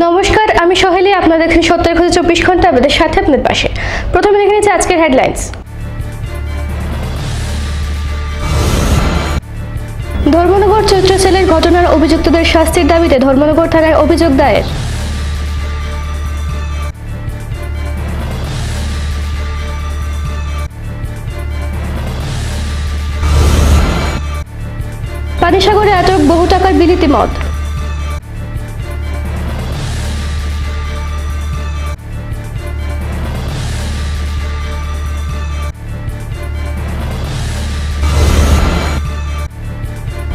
নমস্কার, আমি সোহেলি। আপনারা দেখেন ৭০-২৪ ঘন্টা আমাদের সাথে আপনাদের পাশে। প্রথমে দেখে নিচ্ছি আজকের হেডলাইন্স। ধর্মনগর চৈত্র সেলের ঘটনার অভিযুক্তদের শাস্তির দাবিতে ধর্মনগর থানায় অভিযোগ দায়ের। পানিসাগরে আটক বহু টাকার বিলিতি মদ।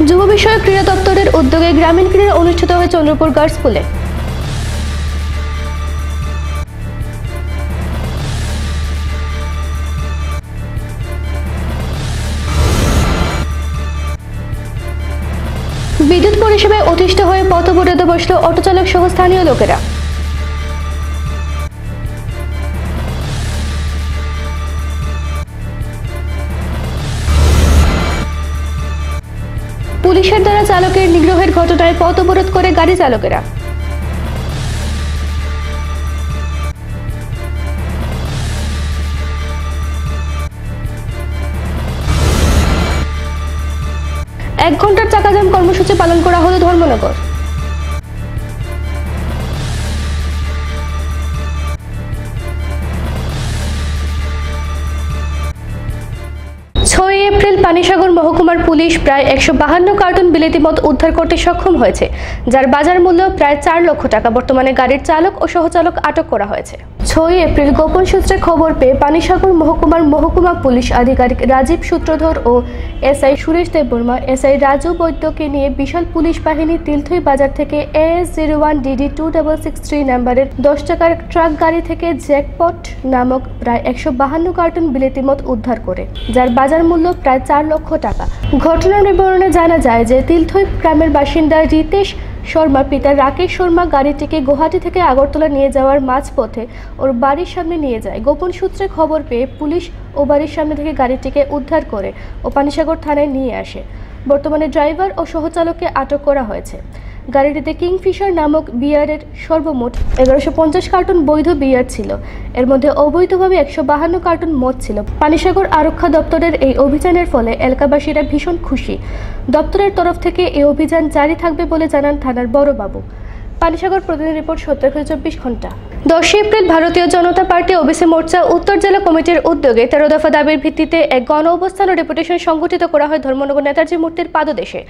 যুব বিষয়ক ক্রীড়া দপ্তরের উদ্যোগে গ্রামীণ ক্রীড়া অনুষ্ঠিত হয় চন্দ্রপুর গার্লস স্কুলে। বিদ্যুৎ পরিষেবায় অতিষ্ঠ হয়ে পথ অবরোধে বসল অটোচালক সহ স্থানীয় লোকেরা। পুলিশের দ্বারা চালকের নিগ্রহের ঘটনায় পথ অবরোধ করে গাড়ি চালকেরা। এক ঘন্টার চাকাজাম কর্মসূচি পালন করা হলো ধর্মনগর। এপ্রিল পানিসাগর মহকুমার পুলিশ প্রায় ১৫২ কার্টন বিলেতি মদ উদ্ধার করতে সক্ষম হয়েছে, যার বাজার মূল্য প্রায় ৪ লক্ষ টাকা। বর্তমানে গাড়ির চালক ও সহচালক আটক করা হয়েছে। ৬ এপ্রিল গোপন সূত্রে খবর পেয়ে পানিসাগর মহকুমার মহকুমা পুলিশ আধিকারিক রাজীব সূত্রধর ও এসআই সুরেশ দেববর্মা, এসআই রাজু বৈদ্যকে নিয়ে বিশাল পুলিশ বাহিনী তিলথই বাজার থেকে AS01DD2663 নাম্বারের ১০ টাকার ট্রাক গাড়ি থেকে জ্যাকপট নামক প্রায় ১৫২ কার্টন বিলেতি মদ উদ্ধার করে, যার বাজার মূল্য প্রায় ৪ লক্ষ টাকা। ঘটনার বিবরণে জানা যায় যে তিলথই গ্রামের বাসিন্দা রিতেশ শর্মা পিতা রাকেশ শর্মা গাড়িটিকে গুয়াহাটি থেকে আগরতলা নিয়ে যাওয়ার মাঝপথে ওর বাড়ির সামনে নিয়ে যায়। গোপন সূত্রে খবর পেয়ে পুলিশ ও বাড়ির সামনে থেকে গাড়িটিকে উদ্ধার করে ও পানিসাগর থানায় নিয়ে আসে। বর্তমানে ড্রাইভার ও সহচালককে আটক করা হয়েছে। গাড়িটিতে কিংফিশার নামক বিয়ারের সর্বমোট ১১৫০ কার্টন বৈধ বিয়ার ছিল। এর মধ্যে অবৈধভাবে ১৫২ কার্টন মদ ছিল। পানিসাগর আরক্ষা দপ্তরের এই অভিযানের ফলে এলাকাবাসীরা ভীষণ খুশি। দপ্তরের তরফ থেকে এই অভিযান জারি থাকবে বলে জানান থানার বড়বাবু। পানিসাগর প্রতিনিধি রিপোর্ট ৭০-২৪ ঘন্টা। ১০ এপ্রিল ভারতীয় জনতা পার্টি ওবিসি মোর্চা উত্তর জেলা কমিটির উদ্যোগে ১৩ দফা দাবির ভিত্তিতে এক গণ অবস্থান ও ডেপুটেশন সংগঠিত করা হয় ধর্মনগর নেতাজি মূর্তির পাদদেশে।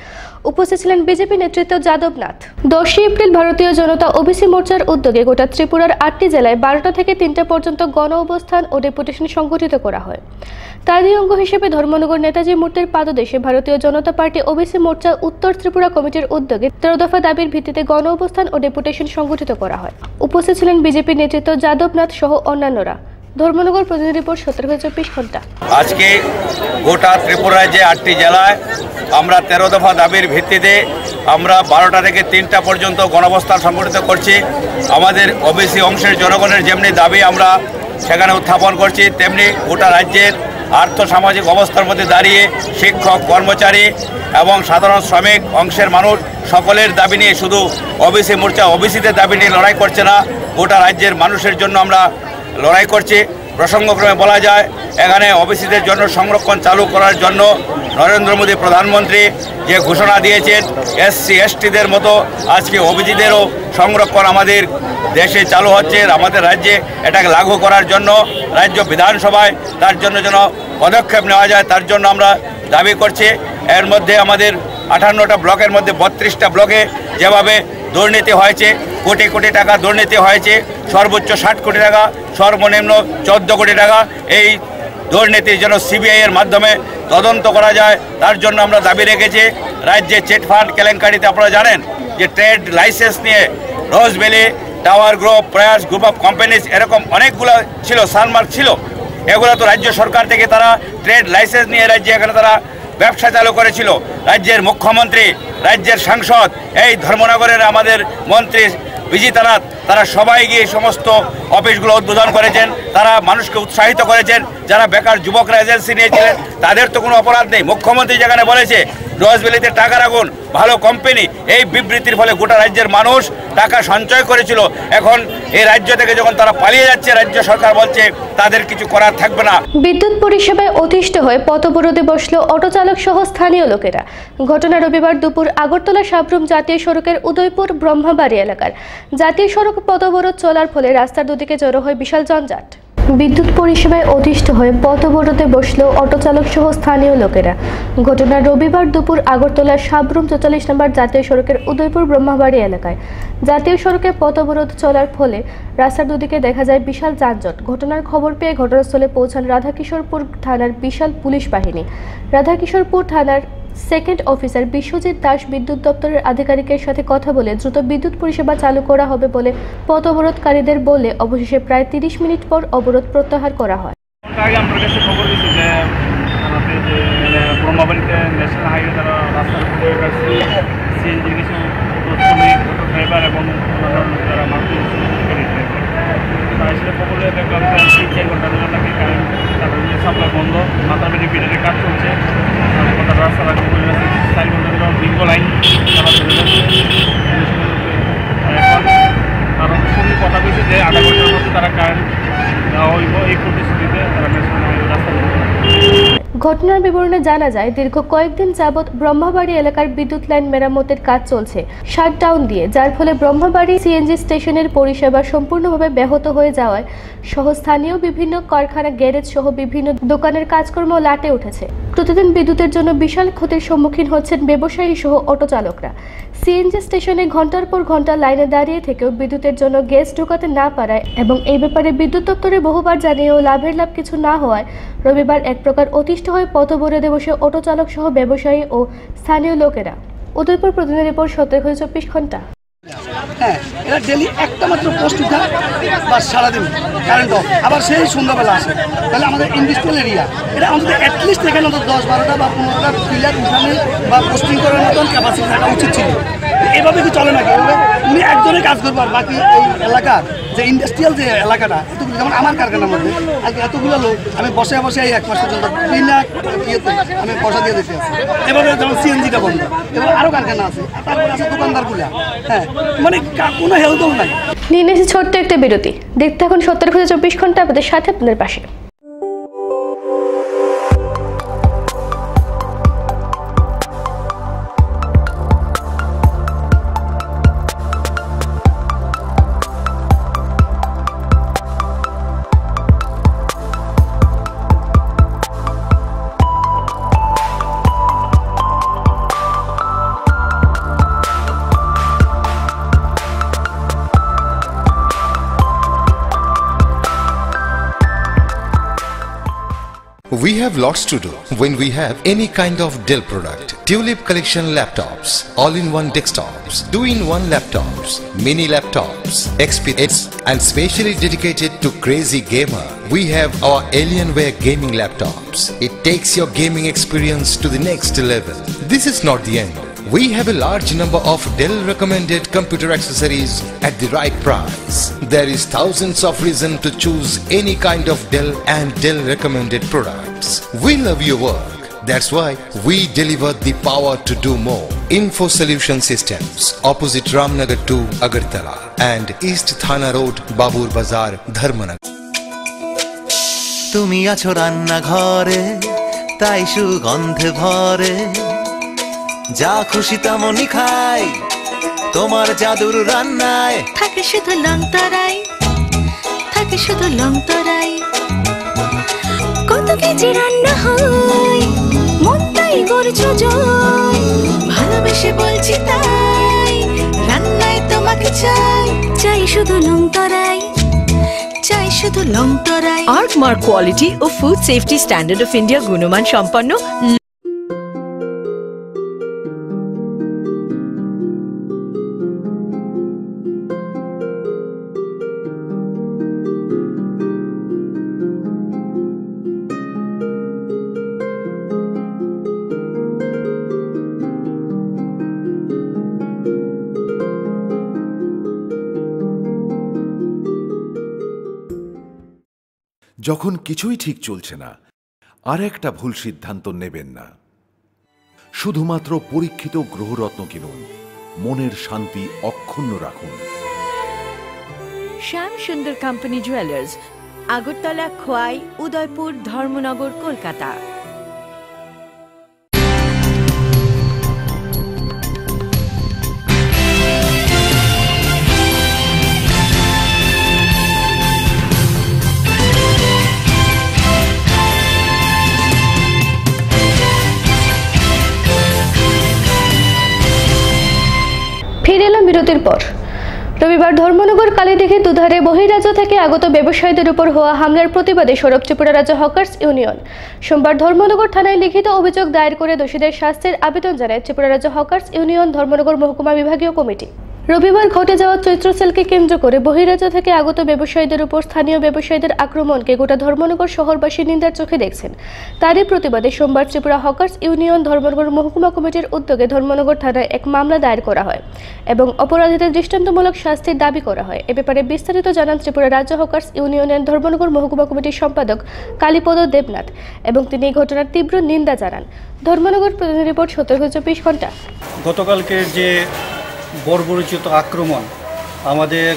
উপস্থিত ছিলেন বিজেপি নেতৃত্ব যাদবনাথ। ১০ এপ্রিল ভারতীয় জনতা ওবিসি মোর্চার উদ্যোগে গোটা ত্রিপুরার ৮টি জেলায় ১২টা থেকে ৩টা পর্যন্ত গণ অবস্থান ও ডেপুটেশন সংগঠিত করা হয়। তারই অঙ্গ হিসেবে ধর্মনগর নেতাজি মূর্তির পাদদেশে ভারতীয় জনতা পার্টি ওবিসি মোর্চা উত্তর ত্রিপুরা কমিটির উদ্যোগে ১৩ দফা দাবির ভিত্তিতে গণ অবস্থান ও ডেপুটেশন সংগঠিত করা হয়। উপস্থিত ছিলেন বিজেপি নেতৃত্ব যাদবনাথ সহ অন্যান্যরা। ধর্মনগর প্রতিনিধি রিপোর্ট ৭০-২৪ ঘন্টা। আজকে গোটা ত্রিপুরা রাজ্যে ৮টি জেলায় আমরা ১৩ দফা দাবির ভিত্তিতে আমরা ১২টা থেকে ৩টা পর্যন্ত গণঅবস্থান সংগঠিত করছি। আমাদের ওবিসি অংশের জনগণের যেমনি দাবি আমরা সেখানে উত্থাপন করছি, তেমনি গোটা রাজ্যের আর্থ সামাজিক অবস্থার মধ্যে দাঁড়িয়ে শিক্ষক, কর্মচারী এবং সাধারণ শ্রমিক অংশের মানুষ সকলের দাবি নিয়ে, শুধু ওবিসি মোর্চা ওবিসিদের দাবি নিয়ে লড়াই করছে না, গোটা রাজ্যের মানুষের জন্য আমরা লড়াই করছি। প্রসঙ্গক্রমে বলা যায়, এখানে ওবিসিদের জন্য সংরক্ষণ চালু করার জন্য নরেন্দ্র মোদী প্রধানমন্ত্রী যে ঘোষণা দিয়েছেন, SC STদের মতো আজকে ওবিসিদেরও সংরক্ষণ আমাদের দেশে চালু হচ্ছে। আমাদের রাজ্যে এটাকে লাগু করার জন্য রাজ্য বিধানসভায় তার জন্য যেন পদক্ষেপ নেওয়া যায়, তার জন্য আমরা দাবি করছি। এর মধ্যে আমাদের 58টা ব্লকের মধ্যে 32টা ব্লকে যেভাবে দুর্নীতি হয়েছে, কোটি কোটি টাকা দুর্নীতি হয়েছে, সর্বোচ্চ 60 কোটি টাকা, সর্বনিম্ন 14 কোটি টাকা, এই দুর্নীতি যেন CBI এর মাধ্যমে তদন্ত করা যায়, তার জন্য আমরা দাবি রেখেছি। রাজ্যে চিটফান্ড কেলেঙ্কারিতে আপনারা জানেন যে ট্রেড লাইসেন্স নিয়ে রোজ ভ্যালি, টাওয়ার গ্রুপ, প্রয়াস গ্রুপ অফ কোম্পানিজ, এরকম অনেকগুলো ছিল, সানমার্ক ছিল। এগুলো তো রাজ্য সরকার থেকে তারা ট্রেড লাইসেন্স নিয়ে রাজ্যে এখানে তারা ব্যবসা চালু করেছিল। রাজ্যের মুখ্যমন্ত্রী, রাজ্যের সাংসদ, এই ধর্মনগরের আমাদের মন্ত্রী বিজিতানাথ, তারা সবাই গিয়ে সমস্ত অফিসগুলো উদ্বোধন করেছেন, তারা মানুষকে উৎসাহিত করেছেন। যারা বেকার যুবকরা এজেন্সি নিয়েছিলেন তাদের তো কোনো অপরাধ নেই। মুখ্যমন্ত্রী যেখানে বলেছে ডুয়ার্সভ্যালিতে টাকা রাখুন, ভালো কোম্পানি। এই বিবৃতির ফলে গোটা রাজ্যের মানুষ টাকা সঞ্চয় করেছিল, এখন এই রাজ্য থেকে যখন তারা পালিয়ে যাচ্ছে, রাজ্য সরকার বলছে তাদের কিছু করার থাকবে না। বিদ্যুৎ পরিষেবায় অতিষ্ঠ হয়ে পথ অবরোধে বসল অটো চালক সহ স্থানীয় লোকেরা। ঘটনা রবিবার দুপুর আগরতলা সাবরুম জাতীয় সড়কের উদয়পুর ব্রহ্মাবাড়ি এলাকার। জাতীয় সড়ক পথ অবরোধ চলার ফলে রাস্তার দুদিকে জড়ো হয় বিশাল যানজট। বিদ্যুৎ পরিষেবায় অতিষ্ঠ হয়ে পথ অবরোধে বসল অটো চালক সহ স্থানীয় লোকেরা। ঘটনা রবিবার দুপুর আগরতলার সাবরুম 44 নম্বর জাতীয় সড়কের উদয়পুর ব্রহ্মাবাড়ি এলাকায়। জাতীয় সড়কে পথ অবরোধ চলার ফলে রাস্তার দুদিকে দেখা যায় বিশাল যানজট। ঘটনার খবর পেয়ে ঘটনাস্থলে পৌঁছান রাধাকিশোরপুর থানার বিশাল পুলিশ বাহিনী। রাধাকিশোরপুর থানার সেকেন্ড অফিসার বিশ্বজিৎ দাস বিদ্যুৎ দপ্তরের আধিকারিকের সাথে কথা বলে দ্রুত বিদ্যুৎ পরিষেবা চালু করা হবে বলে পথ অবরোধকারীদের বলে অবশেষে প্রায় 30 মিনিট পর অবরোধ প্রত্যাহার করা হয়। আগে আমার কাছে খবর দিয়েছে যে আমাদের যে ব্রহ্মাবাড়িতে ন্যাশনাল হাইওয়ে তারা রাস্তার উপরে সিএনজি কিছু শ্রমিক অটো ড্রাইভার এবং অন্যান্য যারা মারুতি গাড়ি ড্রাইভার তারা এসে খবরে দেখলাম যে 3-4 ঘন্টা ধরে নাকি কারেন্ট তারপর সাপ্লাই বন্ধ, মাথাবাড়ি বিলের কাজ চলছে, তারপর রাস্তা রাখতে 4 ঘন্টা ধরে দীর্ঘ লাইন তারা ধরে যাচ্ছে। এখন তারা সঙ্গে কথা বলছে যে আধা ঘন্টার মধ্যে তারা কারেন্ট দেওয়া হইব, এই প্রতিশ্রুতিতে তারা ন্যাশনাল হাইওয়ে রাস্তা। ঘটনার বিবরণে জানা যায় দীর্ঘ কয়েকদিন যাবৎ ব্রহ্মাবাড়ি এলাকার বিদ্যুৎ লাইন মেরামতের কাজ চলছে শাটডাউন দিয়ে, যার ফলে ব্রহ্মাবাড়ি সিএনজি স্টেশনের পরিষেবা সম্পূর্ণভাবে ব্যাহত হয়ে যাওয়ায় সহ স্থানীয় বিভিন্ন কারখানা, গ্যারেজ সহ বিভিন্ন দোকানের কাজকর্ম লাটে উঠেছে। প্রতিদিন বিদ্যুতের জন্য বিশাল ক্ষতির সম্মুখীন হচ্ছেন ব্যবসায়ী সহ অটো চালকরা। সিএনজি স্টেশনে ঘন্টার পর ঘন্টা লাইনে দাঁড়িয়ে থেকেও বিদ্যুতের জন্য গ্যাস ঢোকাতে না পারায় এবং এই ব্যাপারে বিদ্যুৎ দপ্তরে বহুবার জানিয়েও লাভের লাভ কিছু না হওয়ায় রবিবার এক প্রকার অতিষ্ঠ হয়ে পথ অবরোধে বসে অটো চালক সহ ব্যবসায়ী ও স্থানীয় লোকেরা। উদয়পুর প্রতিনিধি রিপোর্ট 24 ঘন্টা। হ্যাঁ, এরা ডেলি একটা মাত্র পোস্ট উঠায় বা সারাদিন কারেন্ট অফ, আবার সেই সন্ধ্যাবেলা আসে। তাহলে আমাদের ইন্ডাস্ট্রিয়াল এরিয়া এটা অন্তত অ্যাটলিস্ট এখানে অন্তত 10-12টা বা 15টা পিলার উঠানে বা পোস্টিং করার মতন ক্যাপাসিটি থাকা উচিত ছিল। এভাবে কি চলে নাকি? উনি একজনে কাজ করবো আর বাকি এই এলাকার যে ইন্ডাস্ট্রিয়াল যে এলাকাটা এতগুলো, যেমন আমার কারখানার মধ্যে আগে এতগুলো লোক আমি বসে বসে এই 1 মাস পর্যন্ত বিনা ইয়েতে আমি পয়সা দিয়ে দিতে আছি। এভাবে যেমন সিএনজিটা বন্ধ, এবং আরও কারখানা আছে, তারপরে আছে দোকানদারগুলা। হ্যাঁ, মানে কোনো হেলদোল নাই। নিয়ে নিয়েছি ছোট্ট একটা বিরতি। দেখতে এখন 24 ঘন্টা আপনাদের সাথে, আপনাদের পাশে। We have lots to do when we have any kind of Dell product. Tulip collection laptops, all-in-one desktops, 2-in-1 laptops, mini laptops, XPS, and specially dedicated to crazy gamer. We have our Alienware gaming laptops. It takes your gaming experience to the next level. This is not the end. We have a large number of Dell recommended computer accessories at the right price. There is thousands of reasons to choose any kind of Dell and Dell recommended products. We love your work. That's why we deliver the power to do more. Info Solution Systems, opposite Ramnagar 2, Agartala, and East Thana Road, Babur Bazar, Dharmanagar. তুমি আছো রান্না ঘরে, তাই সুগন্ধে ভরে, যা খুশি তেমনই খাই, তোমার জাদুর রান্নায় থাকে শুধু লংতরাই, থাকে শুধু লংতরাই। কত কেজি রান্না হয়, মন তাই করছো জয়, ভালোবেসে বলছি তাই, রান্নায় তোমাকে চাই, চাই শুধু লংতরাই, চাই শুধু লংতরাই। আর্কমার্ক কোয়ালিটি ও food safety standard of India গুণমান সম্পন্ন। যখন কিছুই ঠিক চলছে না, আর একটা ভুল সিদ্ধান্ত নেবেন না। শুধুমাত্র পরীক্ষিত গ্রহরত্ন কিনুন, মনের শান্তি অক্ষুণ্ণ রাখুন। শ্যাম সুন্দর কোম্পানি জুয়েলার্স, আগরতলা, খোয়াই, উদয়পুর, ধর্মনগর, কলকাতা। ফিরে এলাম বিরতির পর। রবিবার ধর্মনগর কালীদিঘি দুধারে বহিরাজ্য থেকে আগত ব্যবসায়ীদের উপর হওয়া হামলার প্রতিবাদে সরব ত্রিপুরা রাজ্য হকার্স ইউনিয়ন। সোমবার ধর্মনগর থানায় লিখিত অভিযোগ দায়ের করে দোষীদের শাস্তির আবেদন জানায় ত্রিপুরা রাজ্য হকার্স ইউনিয়ন ধর্মনগর মহকুমা বিভাগীয় কমিটি। রবিবার ঘটে যাওয়া চৈত্র সেলকে কেন্দ্র করে বহিরাজ্য থেকে আগত ব্যবসায়ীদের উপর স্থানীয় ব্যবসায়ীদের আক্রমণকে গোটা ধর্মনগর শহরবাসী নিন্দার চোখে দেখছেন। তারই প্রতিবাদে সোমবার ত্রিপুরা হকার্স ইউনিয়ন ধর্মনগর মহকুমা কমিটির উদ্যোগে ধর্মনগর থানায় এক মামলা দায়ের করা হয় এবং অপরাধীদের দৃষ্টান্তমূলক শাস্তির দাবি করা হয়। এ ব্যাপারে বিস্তারিত জানান ত্রিপুরা রাজ্য হকার্স ইউনিয়নের ধর্মনগর মহকুমা কমিটির সম্পাদক কালীপদ দেবনাথ এবং তিনি এই ঘটনার তীব্র নিন্দা জানান। ধর্মনগর প্রতিনিধি রিপোর্ট 17-24 ঘন্টা। গতকালকের যে বর্বরচিত আক্রমণ আমাদের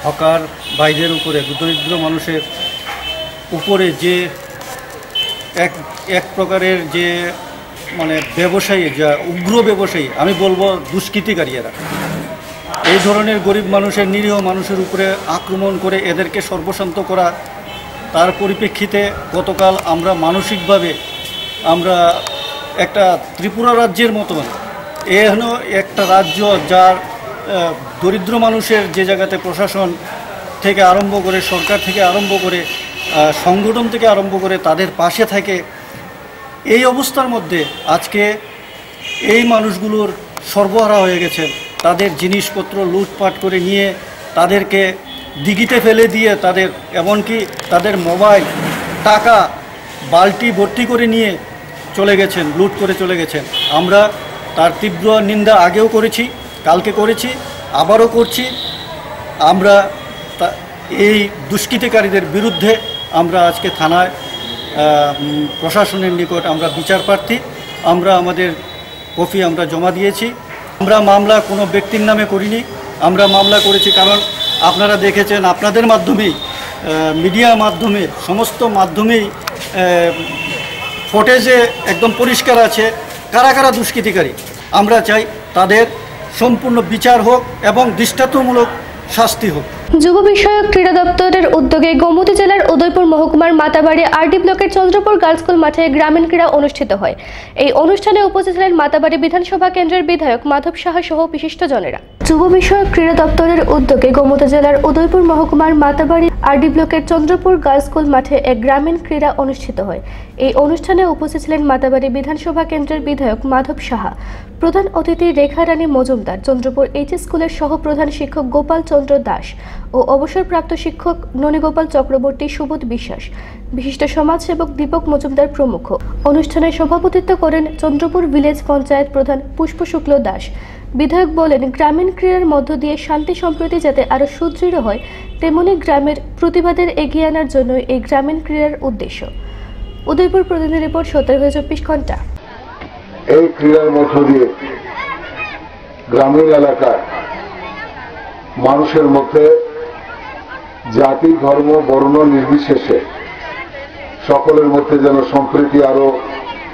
হকার ভাইদের উপরে, দরিদ্র মানুষের উপরে যে এক প্রকারের যে মানে ব্যবসায়ী, যা উগ্র ব্যবসায়ী, আমি বলবো দুষ্কৃতিকারীরা এই ধরনের গরিব মানুষের, নিরীহ মানুষের উপরে আক্রমণ করে এদেরকে সর্বশান্ত করা, তার পরিপ্রেক্ষিতে গতকাল আমরা মানসিকভাবে আমরা একটা ত্রিপুরা রাজ্যের মতন এখনো একটা রাজ্য যার দরিদ্র মানুষের যে জায়গাতে প্রশাসন থেকে আরম্ভ করে, সরকার থেকে আরম্ভ করে, সংগঠন থেকে আরম্ভ করে তাদের পাশে থাকে, এই অবস্থার মধ্যে আজকে এই মানুষগুলোর সর্বহারা হয়ে গেছে। তাদের জিনিসপত্র লুটপাট করে নিয়ে তাদেরকে দিঘিতে ফেলে দিয়ে তাদের এমনকি তাদের মোবাইল, টাকা বালতি ভর্তি করে নিয়ে চলে গেছেন, লুট করে চলে গেছেন। আমরা তার তীব্র নিন্দা আগেও করেছি, কালকে করেছি, আবারও করছি। আমরা এই দুষ্কৃতিকারীদের বিরুদ্ধে আমরা আজকে থানায় প্রশাসনের নিকট আমরা বিচার প্রার্থী। আমরা আমাদের কপি আমরা জমা দিয়েছি। আমরা মামলা কোনো ব্যক্তির নামে করিনি, আমরা মামলা করেছি কারণ আপনারা দেখেছেন, আপনাদের মাধ্যমেই, মিডিয়া মাধ্যমে, সমস্ত মাধ্যমেই ফুটেজে একদম পরিষ্কার আছে কারা কারা দুষ্কৃতিকারী। আমরা চাই তাদের সম্পূর্ণ বিচার হোক এবং দৃষ্টান্তমূলক শাস্তি হোক। যুব বিষয়ক ক্রীড়া দপ্তরের উদ্যোগে গোমতী জেলার উদয়পুর মহকুমার মাতাবাড়ি আরডি ব্লকের চন্দ্রপুর গার্লস স্কুল মাঠে গ্রামীণ ক্রীড়া অনুষ্ঠিত হয়। এই অনুষ্ঠানে উপস্থিত ছিলেন মাতাবাড়ি বিধানসভা কেন্দ্রের বিধায়ক মাধব সাহা সহ বিশিষ্টজনেরা। যুব বিষয়ক ক্রীড়া দপ্তরের উদ্যোগে গোমতী জেলার উদয়পুর মহকুমার মাতাবাড়ি আরডি ব্লকের চন্দ্রপুর গার্লস স্কুল মাঠে এক গ্রামীণ ক্রীড়া অনুষ্ঠিত হয়। এই অনুষ্ঠানে উপস্থিত ছিলেন মাতাবাড়ি বিধানসভা কেন্দ্রের বিধায়ক মাধব সাহা, প্রধান অতিথি রেখা রানী মজুমদার, চন্দ্রপুর এইচএস স্কুলের সহ প্রধান শিক্ষক গোপাল চন্দ্র দাস ও অবসরপ্রাপ্ত শিক্ষক ননীগোপাল চক্রবর্তী, সুবোধ বিশ্বাস, বিশিষ্ট সমাজসেবক দীপক মজুমদার প্রমুখ। অনুষ্ঠানে সভাপতিত্ব করেন চন্দ্রপুর ভিলেজ পঞ্চায়েত প্রধান পুষ্প শুক্ল দাস। বিধায়ক বলেন, গ্রামীণ ক্রীড়ার মধ্য দিয়ে শান্তি সম্প্রীতি যাতে আরও সুদৃঢ় হয়, তেমনি গ্রামের প্রতিবাদের এগিয়ে আনার জন্য এই গ্রামীণ ক্রীড়ার উদ্দেশ্য। উদয়পুর প্রতিনিধি রিপোর্ট 17-24 ঘন্টা। এই ক্রীড়ার মধ্য দিয়ে গ্রামীণ এলাকার মানুষের মধ্যে জাতি, ধর্ম, বর্ণ নির্বিশেষে সকলের মধ্যে যেন সম্প্রীতি আরো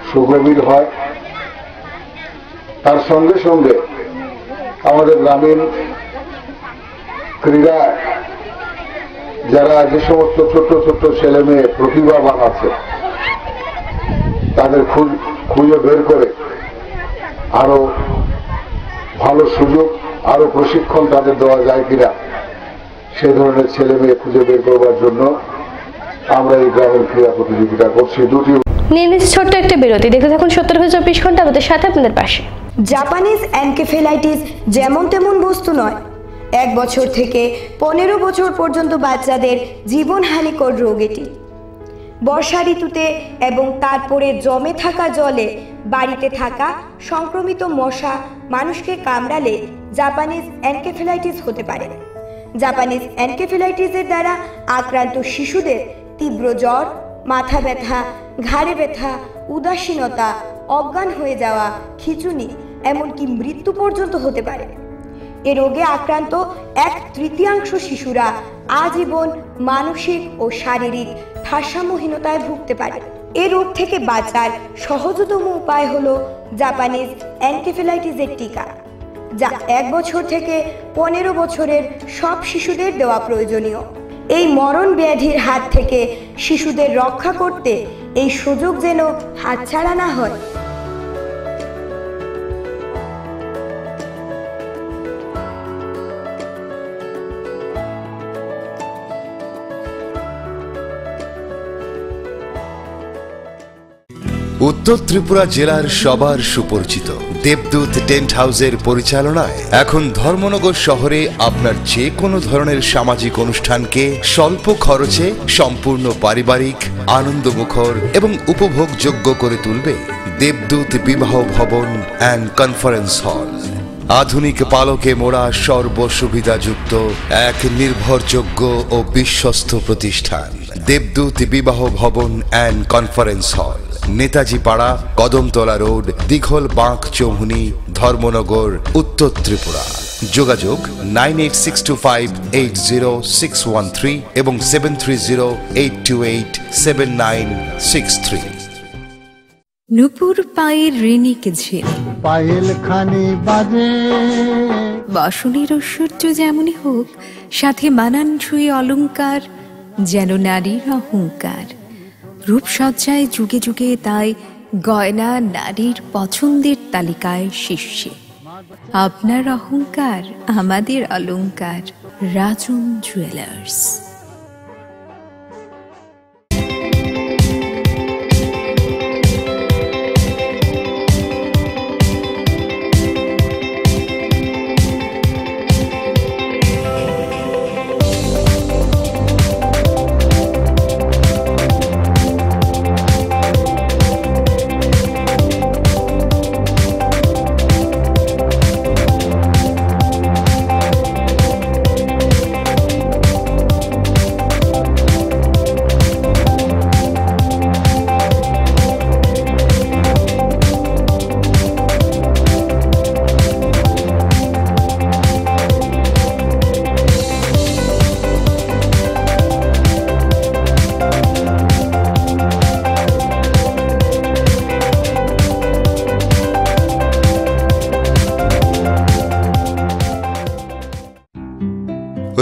সুগভীর হয়। তার সঙ্গে সঙ্গে আমাদের গ্রামীণ ক্রীড়ায় যারা যে সমস্ত ছোট ছোট ছেলে মেয়ে প্রতিভাবান আছে তাদের খুঁজে বের করে আরো ভালো সুযোগ, আরো প্রশিক্ষণ তাদের দেওয়া যায় কিনা সেই ধরনের ছেলে মেয়ে খুঁজে বের করবার জন্য আমরা এই গ্রামীণ ক্রীড়া প্রতিযোগিতা করছি। দুটি ছোট্ট একটা বিরতি, দেখতে থাকুন 17-24 ঘন্টা আমাদের সাথে, আপনাদের পাশে। জাপানিজ এনকেফেলাইটিস যেমন তেমন বস্তু নয়। 1 বছর থেকে 15 বছর পর্যন্ত বাচ্চাদের জীবনহানিকর রোগ এটি। বর্ষা ঋতুতে এবং তারপরে জমে থাকা জলে বাড়িতে থাকা সংক্রমিত মশা মানুষকে কামড়ালে জাপানিজ এনকেফেলাইটিস হতে পারে। জাপানিজ এনকেফেলাইটিসের দ্বারা আক্রান্ত শিশুদের তীব্র জ্বর, মাথা ব্যথা, ঘাড়ে ব্যথা, উদাসীনতা, অজ্ঞান হয়ে যাওয়া, খিঁচুনি, এমনকি মৃত্যু পর্যন্ত হতে পারে। এ রোগে আক্রান্ত 1/3 শিশুরা আজীবন মানসিক ও শারীরিক ভারসাম্যহীনতায় ভুগতে পারে। এই রোগ থেকে বাঁচার সহজতম উপায় হলো জাপানিজ এনকেফেলাইটিসের টিকা, যা 1 বছর থেকে 15 বছরের সব শিশুদের দেওয়া প্রয়োজনীয়। এই মরণ ব্যাধির হাত থেকে শিশুদের রক্ষা করতে এই সুযোগ যেন হাতছাড়া না হয়। উত্তর ত্রিপুরা জেলার সবার সুপরিচিত দেবদূত টেন্ট হাউসের পরিচালনায় এখন ধর্মনগর শহরে আপনার যে কোনো ধরনের সামাজিক অনুষ্ঠানকে স্বল্প খরচে সম্পূর্ণ পারিবারিক, আনন্দমুখর এবং উপভোগযোগ্য করে তুলবে দেবদূত বিবাহ ভবন অ্যান্ড কনফারেন্স হল। আধুনিক পালকে মোড়া সর্বসুবিধাযুক্ত এক নির্ভরযোগ্য ও বিশ্বস্ত প্রতিষ্ঠান দেবদূত বিবাহ ভবন অ্যান্ড কনফারেন্স হল, নেতাজি পাড়া, কদমতলা রোড, দিঘল বাঁক চৌমুহনী, ধর্মনগর, উত্তর ত্রিপুরা। যোগাযোগ 9862580613 এবং 7308287963। নুপুর পায়ের ঋণিক ঝিল পায়েল খানি বাজে, বাসনের ঐশ্বর্য যেমনই হোক, সাথে মানানসই অলংকার যেন নারীর অহংকার। রূপসজ্জায় যুগে যুগে তাই গয়না নারীর পছন্দের তালিকায় শীর্ষে। আপনার অহংকার আমাদের অলংকার, রাজন জুয়েলার্স।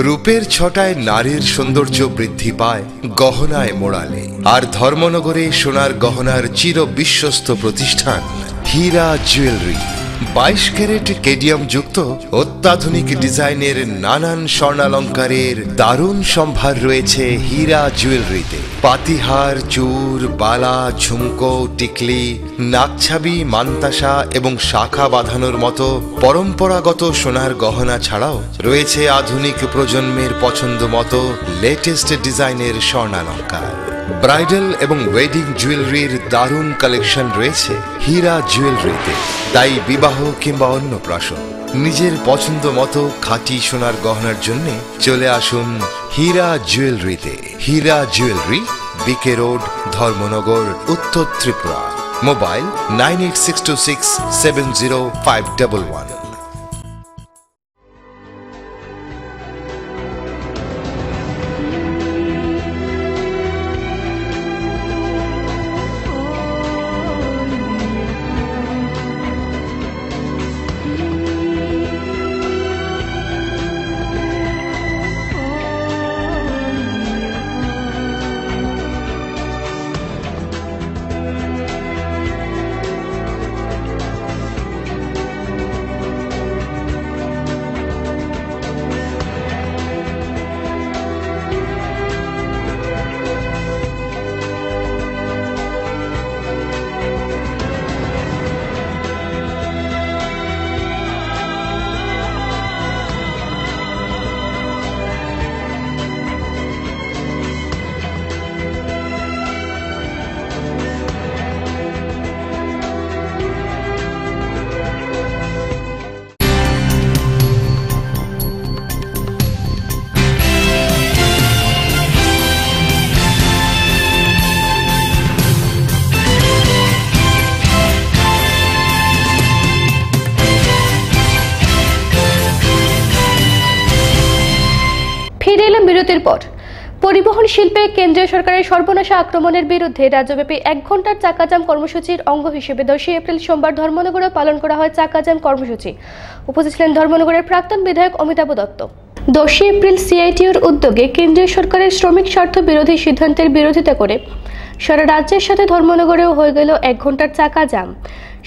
রূপের ছটায় নারীর সৌন্দর্য বৃদ্ধি পায় গহনায় মোড়ালে। আর ধর্মনগরে সোনার গহনার চির বিশ্বস্ত প্রতিষ্ঠান হীরা জুয়েলারি। 22 ক্যারেট কেডিয়াম যুক্ত অত্যাধুনিক ডিজাইনের নানান স্বর্ণালঙ্কারের দারুণ সম্ভার রয়েছে হীরা জুয়েলারিতে। পাতিহার, চূড়, বালা, ঝুমকো, টিকলি, নাকছাবি, মান্তাসা এবং শাখা বাঁধানোর মতো পরম্পরাগত সোনার গহনা ছাড়াও রয়েছে আধুনিক প্রজন্মের পছন্দ মতো লেটেস্ট ডিজাইনের স্বর্ণালঙ্কার। ব্রাইডাল এবং ওয়েডিং জুয়েলারির দারুণ কালেকশন রয়েছে হীরা জুয়েলারিতে। তাই বিবাহ কিংবা অন্নপ্রাশন নিজের পছন্দ মতো খাঁটি সোনার গহনার জন্য চলে আসুন হীরা জুয়েলারিতে। হীরা জুয়েলারি, বিকে রোড, ধর্মনগর, উত্তর ত্রিপুরা। মোবাইল 9862670511। বিরতির পর পরিবহন শিল্পে কেন্দ্রীয় সরকারের সর্বনাশা আক্রমণের বিরুদ্ধে রাজ্যব্যাপী 1 ঘন্টার চাকাজাম কর্মসূচির অঙ্গ হিসেবে 10 এপ্রিল সোমবার ধর্মনগরে পালন করা হয় চাকাজাম কর্মসূচি। উপস্থিত ছিলেন ধর্মনগরের প্রাক্তন বিধায়ক অমিতাভ দত্ত। 10 এপ্রিল সিআইটিউর উদ্যোগে কেন্দ্রীয় সরকারের শ্রমিক স্বার্থ বিরোধী সিদ্ধান্তের বিরোধিতা করে সারা রাজ্যের সাথে ধর্মনগরেও হয়ে গেল 1 ঘন্টার চাকাজাম।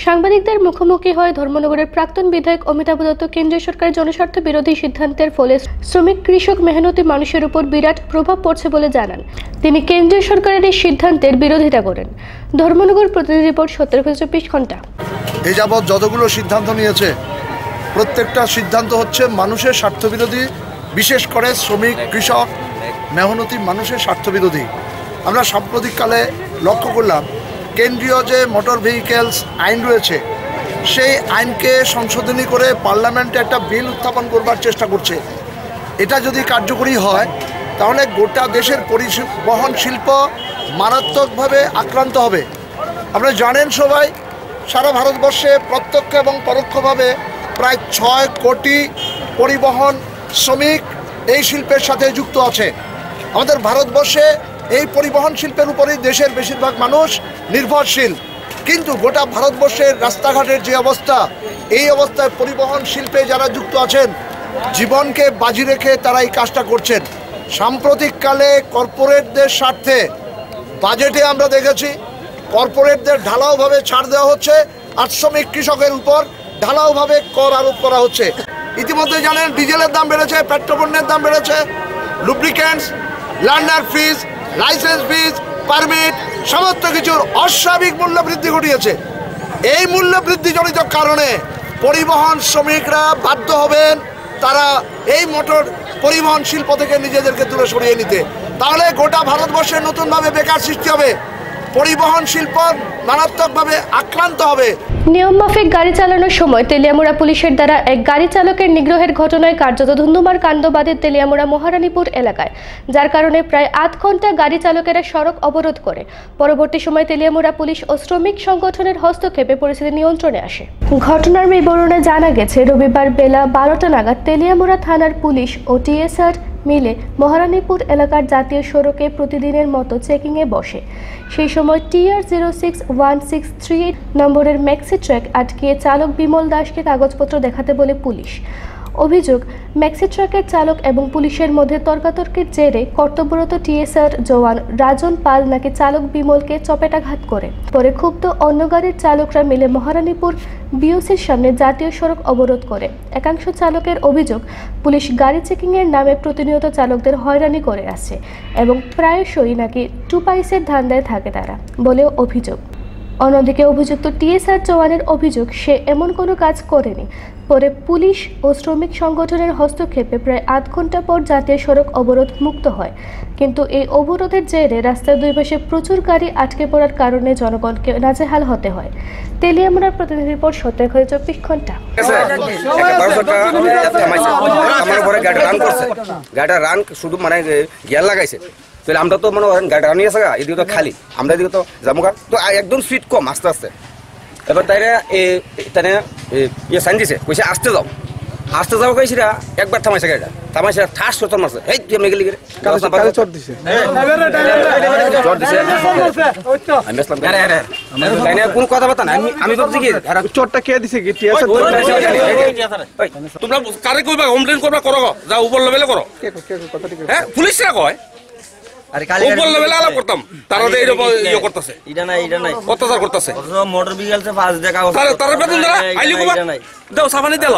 সাংবাদিকদের মুখোমুখি হয়ে ধর্মনগরের প্রাক্তন বিধায়ক অমিতাভ দত্ত কেন্দ্রীয় সরকারের জনস্বার্থ বিরোধী সিদ্ধান্তের ফলে শ্রমিক কৃষক মেহনতি মানুষের উপর বিরাট প্রভাব পড়ছে বলে জানান। তিনি কেন্দ্রীয় সরকারের এই সিদ্ধান্তের বিরোধিতা করেন। ধর্মনগর প্রতিনিধি রিপোর্ট 17-24 ঘন্টা। এই যাবৎ যতগুলো সিদ্ধান্ত নিয়েছে প্রত্যেকটা সিদ্ধান্ত হচ্ছে মানুষের স্বার্থবিরোধী, বিশেষ করে শ্রমিক কৃষক মেহনতি মানুষের স্বার্থবিরোধী। আমরা সাম্প্রতিককালে লক্ষ্য করলাম কেন্দ্রীয় যে মোটর ভেহিকেলস আইন রয়েছে সেই আইনকে সংশোধনী করে পার্লামেন্টে একটা বিল উত্থাপন করবার চেষ্টা করছে। এটা যদি কার্যকরী হয় তাহলে গোটা দেশের পরিবহন শিল্প মারাত্মকভাবে আক্রান্ত হবে। আপনারা জানেন সবাই, সারা ভারতবর্ষে প্রত্যক্ষ এবং পরোক্ষভাবে প্রায় 6 কোটি পরিবহন শ্রমিক এই শিল্পের সাথে যুক্ত আছে। আমাদের ভারতবর্ষে এই পরিবহন শিল্পের উপরেই দেশের বেশিরভাগ মানুষ নির্ভরশীল। কিন্তু গোটা ভারতবর্ষের রাস্তাঘাটের যে অবস্থা, এই অবস্থায় পরিবহন শিল্পে যারা যুক্ত আছেন জীবনকে বাজি রেখে তারা এই কাজটা করছেন। সাম্প্রতিককালে কর্পোরেটদের স্বার্থে বাজেটে আমরা দেখেছি কর্পোরেটদের ঢালাওভাবে ছাড় দেওয়া হচ্ছে আর শ্রমিক কৃষকের উপর ঢালাওভাবে কর আরোপ করা হচ্ছে। ইতিমধ্যে জানেন ডিজেলের দাম বেড়েছে, পেট্রোপণ্যের দাম বেড়েছে, লুব্রিকেন্টস, লার্নার ফিজ, লাইসেন্স ফিজ, পারমিট সমস্ত কিছুর অস্বাভাবিক মূল্য বৃদ্ধি ঘটিয়েছে। এই মূল্য বৃদ্ধিজনিত কারণে পরিবহন শ্রমিকরা বাধ্য হবেন তারা এই মোটর পরিবহন শিল্প থেকে নিজেদেরকে দূরে সরিয়ে নিতে। তাহলে গোটা ভারতবর্ষে নতুনভাবে বেকার সৃষ্টি হবে, পরিবহন শিল্প মারাত্মকভাবে আক্রান্ত হবে। নিয়মমাফিক গাড়ি চালানোর সময় তেলিয়ামুড়া পুলিশের দ্বারা এক গাড়ি চালকের নিগ্রহের ঘটনায় কার্যত ধুন্ধুমার কাণ্ড বাধে তেলিয়ামুড়া মহারানীপুর এলাকায়, যার কারণে প্রায় 8 ঘন্টা গাড়ি চালকেরা সড়ক অবরোধ করে। পরবর্তী সময় তেলিয়ামুড়া পুলিশ ও শ্রমিক সংগঠনের হস্তক্ষেপে পরিস্থিতি নিয়ন্ত্রণে আসে। ঘটনার বিবরণে জানা গেছে, রবিবার বেলা 12টা নাগাদ তেলিয়ামুড়া থানার পুলিশ ও টিএসআর মিলে মহারানীপুর এলাকার জাতীয় সড়কে প্রতিদিনের মতো চেকিংয়ে বসে। সেই সময় TR 061638 নম্বরের ম্যাক্সি ট্রাক আটকিয়ে চালক বিমল দাসকে কাগজপত্র দেখাতে বলে পুলিশ। অভিযোগ, ম্যাক্সি ট্রাকের চালক এবং পুলিশের মধ্যে তর্কাতর্কির জেরে কর্তব্যরত টিএসআর জওয়ান রাজন পাল নাকি চালক বিমলকে চপেটাঘাত করে। পরে ক্ষুব্ধ অন্য গাড়ির চালকরা মিলে মহারানীপুর বিওসির সামনে জাতীয় সড়ক অবরোধ করে। একাংশ চালকের অভিযোগ, পুলিশ গাড়ি চেকিংয়ের নামে প্রতিনিয়ত চালকদের হয়রানি করে আসছে এবং প্রায়শই নাকি 2 পয়সার ধান্দায় থাকে তারা বলেও অভিযোগ। অন্যদিকে অভিযুক্ত টিএসআর জওয়ানের অভিযোগ, সে এমন কোনো কাজ করেনি। পরে পুলিশ ও শ্রমিক সংগঠনের হস্তক্ষেপে প্রায় 8 ঘন্টা পর জাতীয় সড়ক অবরোধ মুক্ত হয়। কিন্তু এই অবরোধের জেরে রাস্তার দুই পাশে প্রচুর গাড়ি আটকে পড়ার কারণে জনগণকে নাজেহাল হতে হয়। তেলিয়ামুড়ার প্রতিনিধি রিপোর্ট 17-24 ঘন্টা। গাড়িটা রান শুধু মানে গিয়ার লাগাইছে, তাহলে আমরা তো মনে করেন গাড়িটা রান নিয়ে আসা, এদিকে তো খালি, আমরা এদিকে তো জামুকা তো একদম স্পিড কম, আস্তে আস্তে। এবার তাইরা ইয়ে সাইন দিছে, কইছে আসতে যাও কইছিরা, একবার থামাইছে গাড়িটা, থামাইছে ঠাস চোর মারছে, এই তুই এমনি গেলি গেলে চোর দিছে কোন কথা বার্তা না। আমি ভাবছি কি চোরটা কে দিছে, তোমরা কারে কইবা, কমপ্লেন করবা, করো যা উপর লেভেলে করো। হ্যাঁ পুলিশরা কয় উপর লেভেলে আলাপ করতাম, তারা ইয়ে করতেছে, অত্যাচার করতেছে। মোটর বিকেলছে তারা বেতন দেওয়া আইলি দাও, সাবানি দিল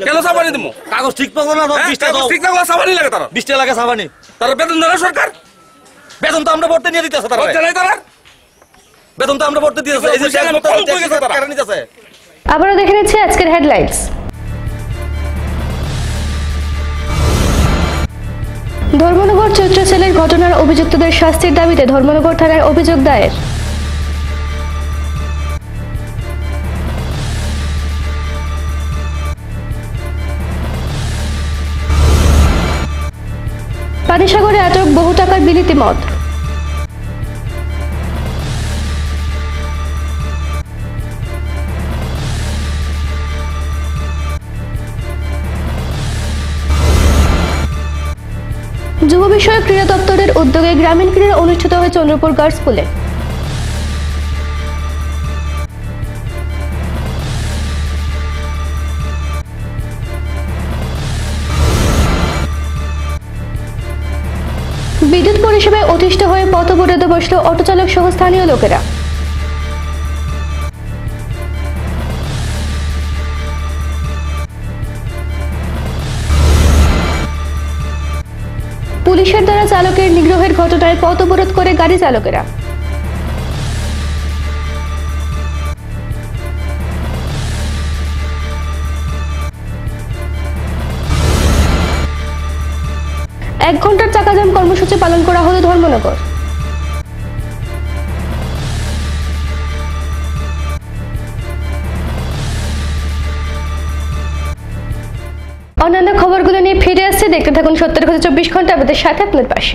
কেন সাবানি দিব, কাগজ ঠিক পাবো না, ঠিক থাকলে সাবানি লাগে, তারা 20 টাকা লাগে সাবানি, তারা বেতন দেয় সরকার, বেতন তো আমরা ভর্তি নিয়ে দিতেছে, তারা বেতন তো আমরা ভর্তি দিতেছে। আবারও দেখে নিচ্ছি আজকের হেডলাইন্স। ধর্মনগর চৈত্র সেলের ঘটনার অভিযুক্তদের শাস্তির দাবিতে ধর্মনগর থানায় অভিযোগ দায়ের। পানিসাগরে আটক বহু টাকার বিলিতি মদ। যুব বিষয়ক ক্রীড়া দপ্তরের উদ্যোগে গ্রামীণ ক্রীড়া অনুষ্ঠিত হয় চন্দ্রপুর গার্লস স্কুলে। বিদ্যুৎ পরিষেবায় অতিষ্ঠ হয়ে পথ অবরোধে বসল অটোচালক সহ স্থানীয় লোকেরা। পুলিশের দ্বারা চালকের নিগ্রহের ঘটনায় পথ অবরোধ করে গাড়ি চালকেরা। এক ঘন্টার চাকাজাম কর্মসূচি পালন করা হলো ধর্মনগর। অন্যান্য খবরগুলো নিয়ে ফিরে আসছে, দেখতে থাকুন 70 ঘন্টা 24 ঘন্টা আমাদের সাথে, আপনার পাশে।